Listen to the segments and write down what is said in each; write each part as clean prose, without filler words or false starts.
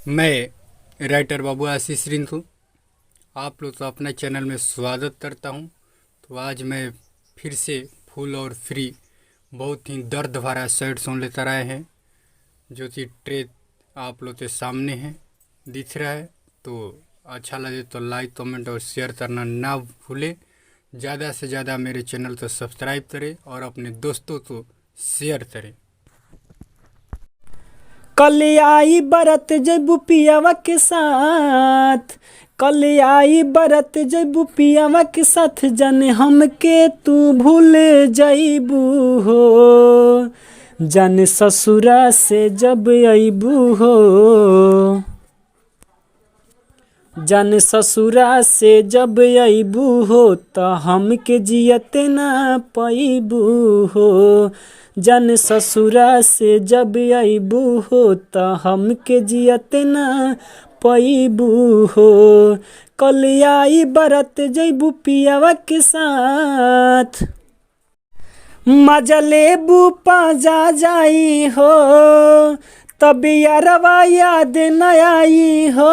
मैं राइटर बाबू आशीष रिंकू आप लोग तो अपने चैनल में स्वागत करता हूं। तो आज मैं फिर से फुल और फ्री बहुत ही दर्द भरा सैड सॉन्ग लेकर आए हैं, जो कि ट्रेड आप लोग के सामने है दिख रहा है। तो अच्छा लगे तो लाइक कमेंट और शेयर करना ना भूलें। ज़्यादा से ज़्यादा मेरे चैनल को सब्सक्राइब करें और अपने दोस्तों को शेयर करें। कल आई बरत जैबू पियावा के साथ, कल आई बरत जैबू पियावा के साथ, जाने हमके तू भूल जैबू हो, जाने ससुरा से जब अबू हो, जाने ससुरा से जब अबू हो त हमके जियते ना पैबू हो, जन ससुरा से जब अबू हो त हमके जियते ना पैबू हो। कल आई बरत जैबू पियावा के साथ, मजा लेबू पाजा जाई हो, तब यारवा याद न आई हो,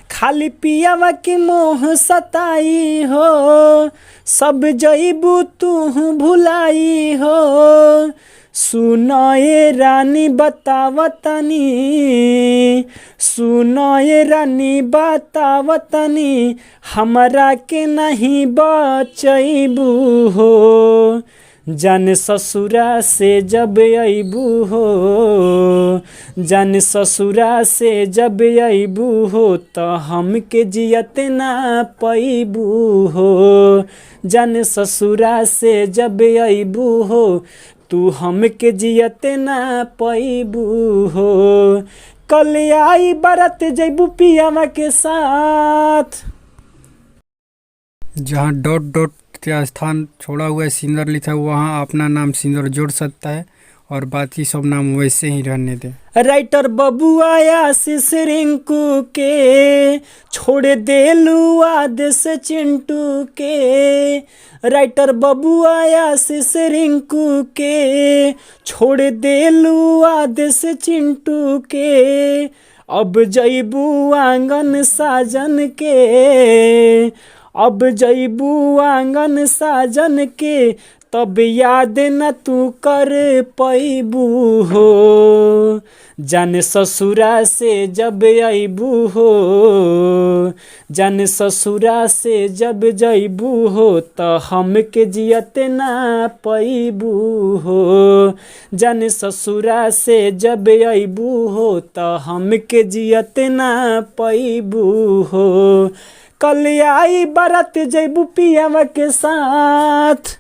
खाली पियावा की मोह सताई हो, सब जईबू तू भुलाई हो। सुनो ये रानी बतावतनी, सुनो ये रानी बतावतनी, हमरा के नहीं बचैबू हो, जन ससुरा से जब अबू हो, जन ससुरा से जब अबू हो त हमके जियत ना पैबू हो, जन ससुरा से जब अबू हो तू हमके जियत ना पैबू हो। कल आई बरत जैबू पियावा के साथ। जहाँ डॉट डॉट का स्थान छोड़ा हुआ है सिंगर लिखा हुआ, वहाँ अपना नाम सिंगर जोड़ सकता है और बाकी सब नाम वैसे ही रहने दें। राइटर बबू आया आशीष रिंकू के, छोड़ देलू आदेश चिंटू के, राइटर बबू आया आशीष रिंकू के, छोड़ देलू आदेश चिंटू के, अब जईबू आंगन साजन के, अब जईबू आंगन साजन के, तब याद न तू कर पैबू हो, जन ससुरा से जब अबू हो, जन ससुरा से जब जईबू हो त हमके जियत ना पैबू हो, जन ससुरा से जब अबू हो त हमके जियत ना पैबू हो। कल आई बरत जैबू पियावा के साथ।